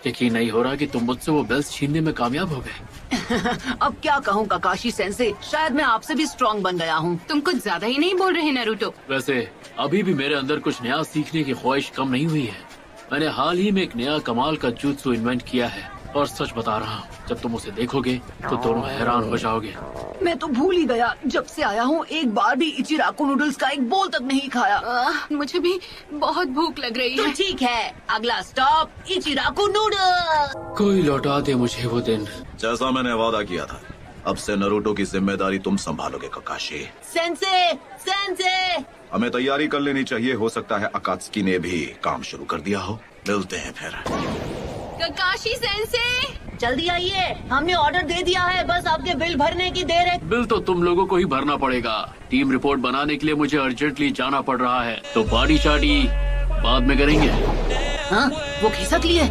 यकीन नहीं हो रहा कि तुम मुझसे वो बेल्स छीनने में कामयाब हो गए। अब क्या कहूँ काकाशी सेंसे, शायद मैं आपसे भी स्ट्रॉन्ग बन गया हूँ। तुम कुछ ज्यादा ही नहीं बोल रहे नारुतो। वैसे अभी भी मेरे अंदर कुछ नया सीखने की ख्वाहिश कम नहीं हुई है। मैंने हाल ही में एक नया कमाल का जुत्सु इन्वेंट किया है और सच बता रहा हूँ, जब तुम उसे देखोगे तो दोनों हैरान हो जाओगे। मैं तो भूल ही गया, जब से आया हूँ एक बार भी इचिराको नूडल्स का एक बोल तक नहीं खाया। मुझे भी बहुत भूख लग रही तो है। ठीक है, अगला स्टॉप इचिराको नूडल्स। कोई लौटा दे मुझे वो दिन। जैसा मैंने वादा किया था, अब से नारुतो की जिम्मेदारी तुम संभालोगे काकाशी। Sense sense. हमें तैयारी कर लेनी चाहिए, हो सकता है अकात्सुकी ने भी काम शुरू कर दिया हो। मिलते हैं फिर। काकाशी सेंसे, जल्दी आइए, हमने ऑर्डर दे दिया है, बस आपके बिल भरने की देर है। बिल तो तुम लोगों को ही भरना पड़ेगा। टीम रिपोर्ट बनाने के लिए मुझे अर्जेंटली जाना पड़ रहा है, तो पार्टी चाटी बाद में करेंगे। हाँ, वो खिसक लिए।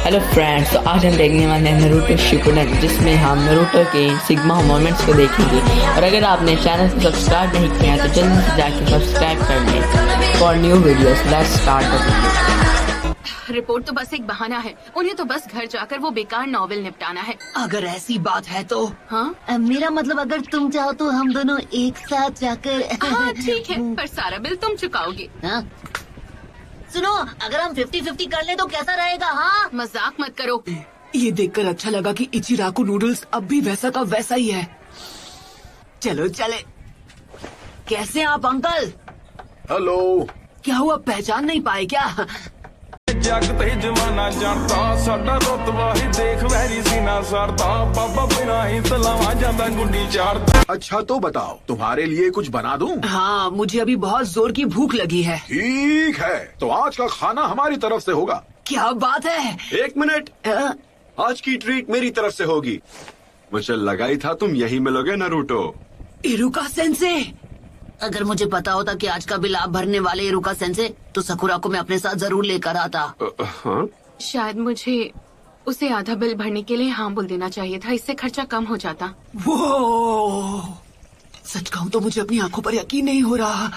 हेलो फ्रेंड्स, तो आज हम देखने वाले हैं नारुतो शिपुडेन, जिसमें हम नारुतो के सिग्मा मोमेंट्स को देखेंगे। और अगर आपने चैनल को सब्सक्राइब नहीं किया तो जल्दी से जाके सब्सक्राइब कर लें for new videos. Let's start the video. Report तो बस एक बहाना है, उन्हें तो बस घर जाकर वो बेकार नॉवेल निपटाना है। अगर ऐसी बात है तो हाँ मेरा मतलब अगर तुम चाहो तो हम दोनों एक साथ जाकर। हाँ ठीक है, पर सारा बिल तुम चुकाओगे। हाँ? सुनो, अगर हम 50-50 कर ले तो कैसा रहेगा? हाँ, मजाक मत करो। ये देखकर अच्छा लगा कि इचिराको नूडल्स अब भी वैसा का वैसा ही है। चलो चले। कैसे हैं आप अंकल? हेलो। क्या हुआ, पहचान नहीं पाए क्या? जग ते जमाना जानता साडा रुतबा ही देख वैरी सीना सरदा बाबा बिना ही तलावा जांदा गुंडी चारदा। अच्छा तो बताओ, तुम्हारे लिए कुछ बना दूं? हाँ, मुझे अभी बहुत जोर की भूख लगी है। ठीक है, तो आज का खाना हमारी तरफ से होगा। क्या बात है? एक मिनट, आज की ट्रीट मेरी तरफ से होगी। मुझे लगा ही था तुम यही मिलोगे नारुतो। इरुका सेंसे, अगर मुझे पता होता कि आज का बिल आप भरने वाले इरुका सेंसे, तो सकुरा को मैं अपने साथ जरूर लेकर आता। हाँ? शायद मुझे उसे आधा बिल भरने के लिए हाँ बोल देना चाहिए था, इससे खर्चा कम हो जाता। वो सच कहूँ तो मुझे अपनी आंखों पर यकीन नहीं हो रहा।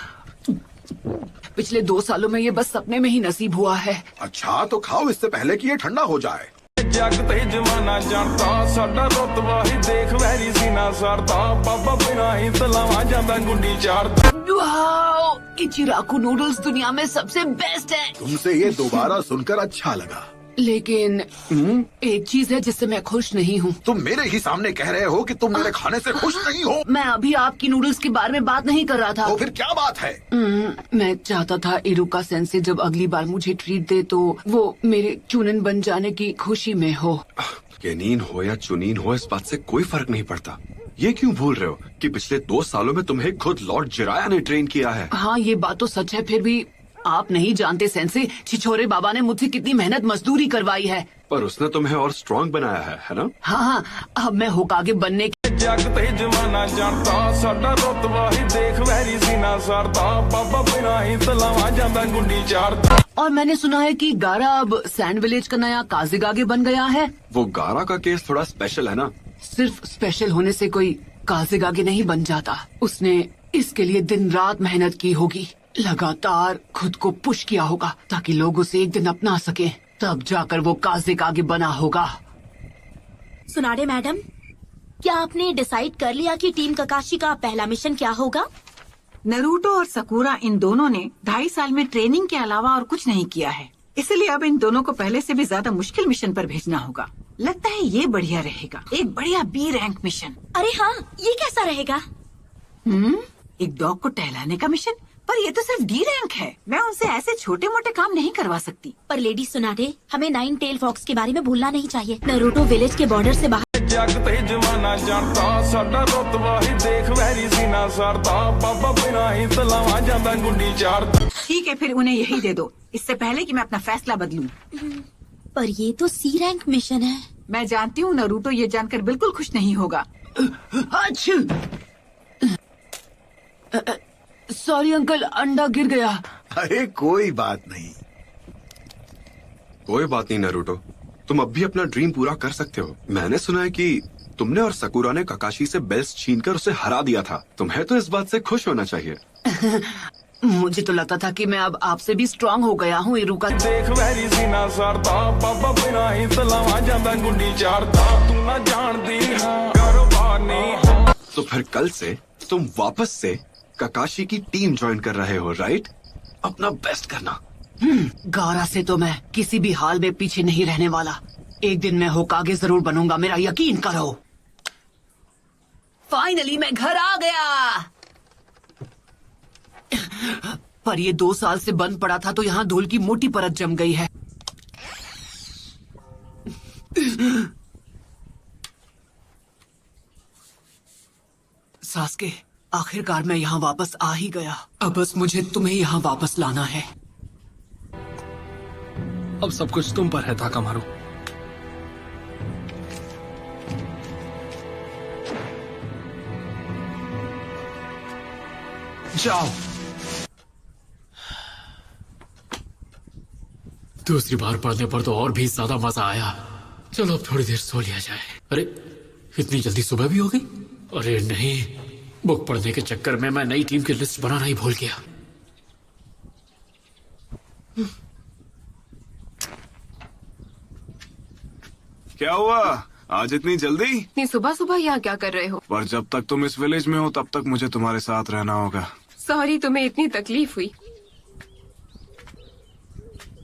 पिछले 2 सालों में ये बस सपने में ही नसीब हुआ है। अच्छा तो खाओ, इससे पहले कि ये ठंडा हो जाए। जग ते जमाना जानता साडा रुतबा ही देख वैरी सीना सरदा बाबा बिना ही तलावा जांदा गुंडी चारदा। वाओ, इचिराको नूडल्स दुनिया में सबसे बेस्ट है। तुमसे ये दोबारा सुनकर अच्छा लगा। लेकिन एक चीज है जिससे मैं खुश नहीं हूँ। तुम मेरे ही सामने कह रहे हो कि तुम मेरे खाने से खुश नहीं हो। मैं अभी आपकी नूडल्स के बारे में बात नहीं कर रहा था। तो फिर क्या बात है? मैं चाहता था इरुका सेंसे जब अगली बार मुझे ट्रीट दे तो वो मेरे चुनन बन जाने की खुशी में हो। केनीन हो या चुनीन हो, इस बात से कोई फर्क नहीं पड़ता। ये क्यों भूल रहे हो कि पिछले 2 सालों में तुम्हें खुद लॉर्ड जिराया ने ट्रेन किया है। हाँ, ये बात तो सच है, फिर भी आप नहीं जानते सेंसे, छिछोरे बाबा ने मुझसे कितनी मेहनत मजदूरी करवाई है। पर उसने तुम्हें और स्ट्रॉन्ग बनाया है ना? हाँ, अब मैं होकागे बनने की। जग ते जमाना जानता साडा रुतबा ही देख वैरी सीना सरदा बाबा बिना ही तलावा जांदा गुंडी चारदा। और मैंने सुना है कि गारा अब सैंड विलेज का नया काजिगागे बन गया है। वो गारा का केस थोड़ा स्पेशल है ना? सिर्फ स्पेशल होने से कोई काजिगागे नहीं बन जाता। उसने इसके लिए दिन रात मेहनत की होगी, लगातार खुद को पुश किया होगा ताकि लोग उसे एक दिन अपना सके, तब जाकर वो काजिगागे बना होगा। सुनाडे मैडम, क्या आपने डिसाइड कर लिया कि टीम काकाशी का पहला मिशन क्या होगा? नारुतो और सकुरा इन दोनों ने 2.5 साल में ट्रेनिंग के अलावा और कुछ नहीं किया है, इसलिए अब इन दोनों को पहले से भी ज्यादा मुश्किल मिशन पर भेजना होगा। लगता है ये बढ़िया रहेगा, एक बढ़िया B रैंक मिशन। अरे हाँ, ये कैसा रहेगा? एक डॉग को टहलाने का मिशन? पर ये तो सिर्फ D रैंक है, मैं उनसे ऐसे छोटे मोटे काम नहीं करवा सकती। पर लेडी सुनाडे, हमें 9 टेल फॉक्स के बारे में भूलना नहीं चाहिए। नारुतो विलेज के बॉर्डर से बाहर। जग ते जमाना जानता साडा रुतबा ही देख वैरी सीना सरदा बाबा बिना ही तलावा जांदा गुंडी चारदा। ठीक है, फिर उन्हें यही दे दो, इससे पहले कि मैं अपना फैसला बदलूं। पर ये तो C रैंक मिशन है। मैं जानती हूँ नारुतो ये जानकर बिल्कुल खुश नहीं होगा। सॉरी अंकल, अंडा गिर गया। अरे कोई बात नहीं। कोई बात नहीं नारुतो, तुम अब भी अपना ड्रीम पूरा कर सकते हो। मैंने सुना है कि तुमने और सकुरा ने काकाशी से बेल्स छीनकर उसे हरा दिया था। तुम्हें तो इस बात से खुश होना चाहिए। मुझे तो लगता था कि मैं अब आपसे भी स्ट्रांग हो गया हूँ इरुका। देख वैरी सीना सरदा बाबा बिना ही सलावा जांदा गुंडी चारदा तू ना जानदी हां कारोबार नहीं। तो फिर कल से तुम वापस से काकाशी की टीम ज्वाइन कर रहे हो, राइट? अपना बेस्ट करना। गारा से तो मैं किसी भी हाल में पीछे नहीं रहने वाला। एक दिन मैं होकागे जरूर बनूंगा, मेरा यकीन करो। फाइनली मैं घर आ गया। पर ये 2 साल से बंद पड़ा था तो यहाँ धूल की मोटी परत जम गई है। सास्के, आखिरकार मैं यहाँ वापस आ ही गया। अब बस मुझे तुम्हें यहाँ वापस लाना है। अब सब कुछ तुम पर है ताकामारू। जाओ। दूसरी बार पढ़ने पर तो और भी ज्यादा मजा आया। चलो अब थोड़ी देर सो लिया जाए। अरे इतनी जल्दी सुबह भी हो गई? अरे नहीं, बुक पढ़ने के चक्कर में मैं नई टीम की लिस्ट बनाना ही भूल गया। क्या हुआ आज इतनी जल्दी? इतनी सुबह सुबह यहाँ क्या कर रहे हो? पर जब तक तुम इस विलेज में हो तब तक मुझे तुम्हारे साथ रहना होगा। सॉरी, तुम्हें इतनी तकलीफ हुई।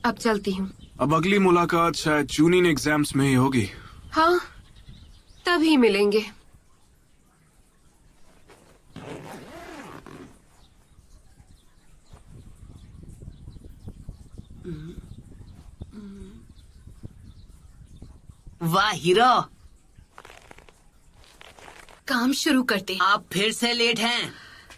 अब चलती हूँ। अब अगली मुलाकात शायद चूनिन एग्जाम्स में ही होगी। हाँ, तभी मिलेंगे। वाह हीरो, काम शुरू करते। आप फिर से लेट हैं।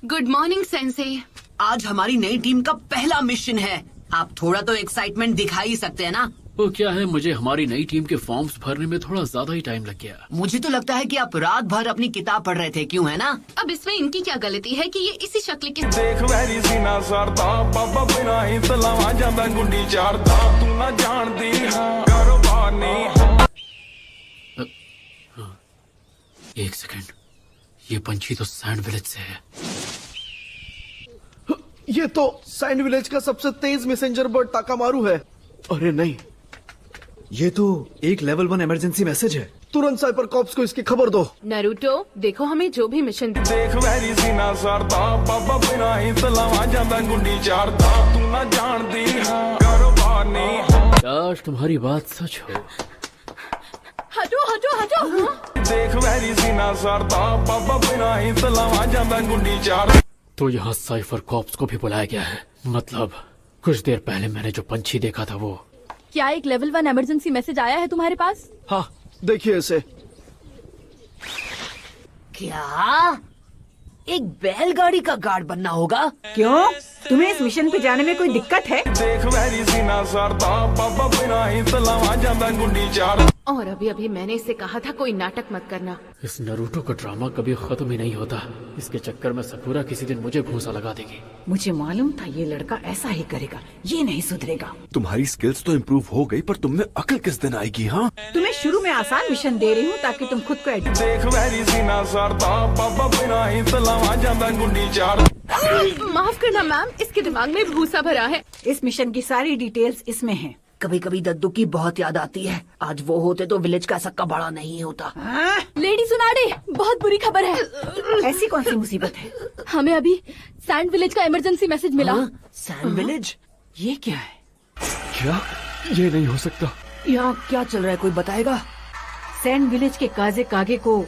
Good morning sensei. आज हमारी नई टीम का पहला मिशन है। आप थोड़ा तो एक्साइटमेंट दिखा ही सकते हैं ना। वो क्या है, मुझे हमारी नई टीम के फॉर्म्स भरने में थोड़ा ज्यादा ही टाइम लग गया। मुझे तो लगता है कि आप रात भर अपनी किताब पढ़ रहे थे, क्यों है ना? अब इसमें इनकी क्या गलती है कि ये इसी शक्ल के। देख वैरी सीना सरदा बाबा बिना ही सलावा जांदा गुंडी चारदा तू ना जानदी हां कारोबार नहीं। एक सेकंड, ये पंछी तो सैंड विलेज से है। ये तो सैंड विलेज का सबसे तेज मैसेंजर बर्ड ताकामारू है। अरे नहीं, ये तो एक लेवल 1 इमरजेंसी मैसेज है। तुरंत साइपर कॉप्स को इसकी खबर दो। नारुतो, देखो हमें जो भी मिशन। देख वैरी सीना सरदा बाबा बिना ही सलावा जांदा गुंडी चारदा तू ना जानदी हां कारोबार नहीं। काश तुम्हारी बात सच हो। हटो हटो हटो। देख वैरी सीना सरदा बाबा बिना ही सलावा जांदा गुंडी चारदा। तो यहाँ साइफर कॉप्स को भी बुलाया गया है। मतलब कुछ देर पहले मैंने जो पंछी देखा था वो। क्या एक लेवल 1 इमरजेंसी मैसेज आया है तुम्हारे पास? हाँ, देखिए इसे। क्या एक बैलगाड़ी का गार्ड बनना होगा? क्यों? तुम्हें इस मिशन पे जाने में कोई दिक्कत है? देख वैरी सीना सरदा बाबा बिना ही सलावा जांदा गुंडी चारदा। और अभी अभी मैंने इसे कहा था कोई नाटक मत करना। इस नरूटो का ड्रामा कभी खत्म ही नहीं होता। इसके चक्कर में सकूरा किसी दिन मुझे घूंसा लगा देगी। मुझे मालूम था ये लड़का ऐसा ही करेगा, ये नहीं सुधरेगा। तुम्हारी स्किल्स तो इम्प्रूव हो गई, पर तुम में अकल किस दिन आएगी? हाँ, तुम्हें शुरू में आसान मिशन दे रही हूँ ताकि तुम खुद को देख वैरी सीना सरदा बाबा बिना ही सलावा जांदा गुंडी चारदा। माफ करना मैम, इसके दिमाग में भूसा भरा है। इस मिशन की सारी डिटेल्स इसमें हैं। कभी कभी दद्दू की बहुत याद आती है। आज वो होते तो विलेज का सक्का बड़ा नहीं होता। लेडी सुनाडे, बहुत बुरी खबर है। ऐसी कौन सी मुसीबत है? हमें अभी सैंड विलेज का इमरजेंसी मैसेज मिला। Sand village? ये क्या है? क्या? ये नहीं हो सकता। यहाँ क्या चल रहा है, कोई बताएगा? सैंड विलेज के काजे कागे को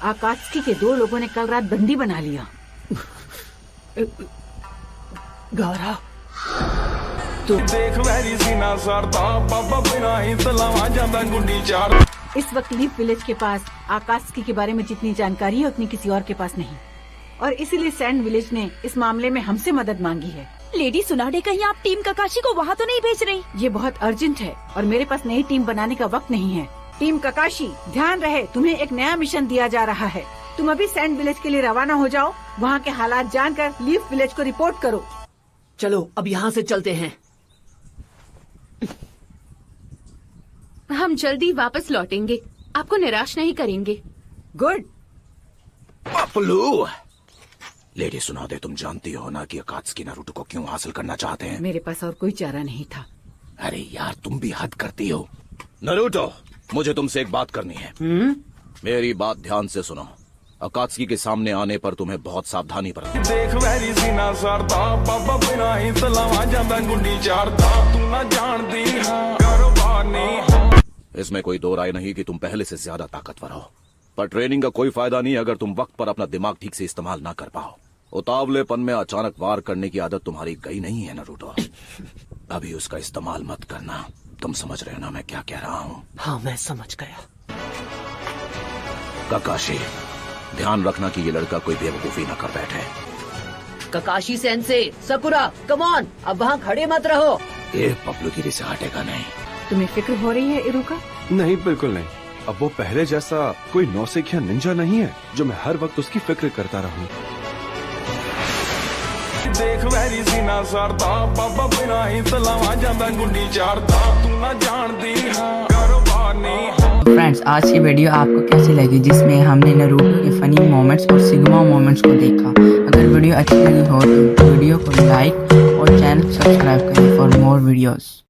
आकात्सुकी के 2 लोगों ने कल रात बंदी बना लिया। गारा तो देख वैरी सीना सरदा बाबा बिना ही सलावा जांदा गुंडी चारदा। इस वक्त लीफ विलेज के पास आकात्सुकी के बारे में जितनी जानकारी है उतनी किसी और के पास नहीं, और इसीलिए सैंड विलेज ने इस मामले में हमसे मदद मांगी है। लेडी सुनाडे, कहीं आप टीम काकाशी को वहाँ तो नहीं भेज रही? ये बहुत अर्जेंट है और मेरे पास नई टीम बनाने का वक्त नहीं है। टीम काकाशी, ध्यान रहे, तुम्हें एक नया मिशन दिया जा रहा है। तुम अभी सैंड विलेज के लिए रवाना हो जाओ। वहाँ के हालात जानकर लीफ विलेज को रिपोर्ट करो। चलो अब यहाँ से चलते हैं। हम जल्दी वापस लौटेंगे, आपको निराश नहीं करेंगे। गुड। पपलू, लेडी सुना दे, तुम जानती हो ना कि अकात्सुकी नारुतो को क्यों हासिल करना चाहते हैं? मेरे पास और कोई चारा नहीं था। अरे यार, तुम भी हद करती हो। नारुतो, मुझे तुमसे एक बात करनी है। मेरी बात ध्यान से सुनो। अकात्सुकी के सामने आने पर तुम्हें बहुत सावधानी बरतनी। देख वैरी सीना सरदा बाबा बिना ही तलावा जांदा गुंडी चारदा तू ना जानदी हां कारोबार नहीं। इसमें कोई दो राय नहीं कि तुम पहले से ज्यादा ताकतवर हो, पर ट्रेनिंग का कोई फायदा नहीं अगर तुम वक्त पर अपना दिमाग ठीक से इस्तेमाल ना कर पाओ। उतावलेपन में अचानक वार करने की आदत तुम्हारी गई नहीं है नारुतो। अभी उसका इस्तेमाल मत करना। तुम समझ रहे हो ना मैं क्या कह रहा हूँ? हाँ, मैं समझ गया। काकाशी, ध्यान रखना कि ये लड़का कोई बेवकूफी न कर बैठे। ककाशी सेंसे, सकुरा, कम ऑन, अब वहाँ खड़े मत रहो। ये पपलूगिरी से हटेगा नहीं। तुम्हें फिक्र हो रही है इरुका? नहीं, बिल्कुल नहीं। अब वो पहले जैसा कोई नौसिखिया निंजा नहीं है जो मैं हर वक्त उसकी फिक्र करता रहूं। देख वैरी सीना सरदा बाबा बिना ही तलावा जांदा गुंडी चारदा तू ना जानदी हां कारोबार नहीं। फ्रेंड्स, आज की वीडियो आपको कैसी लगी, जिसमें हमने नारुतो के फनी मोमेंट्स और सिग्मा मोमेंट्स को देखा। अगर वीडियो अच्छी लगी हो तो वीडियो को लाइक और चैनल सब्सक्राइब करें फॉर मोर वीडियोस।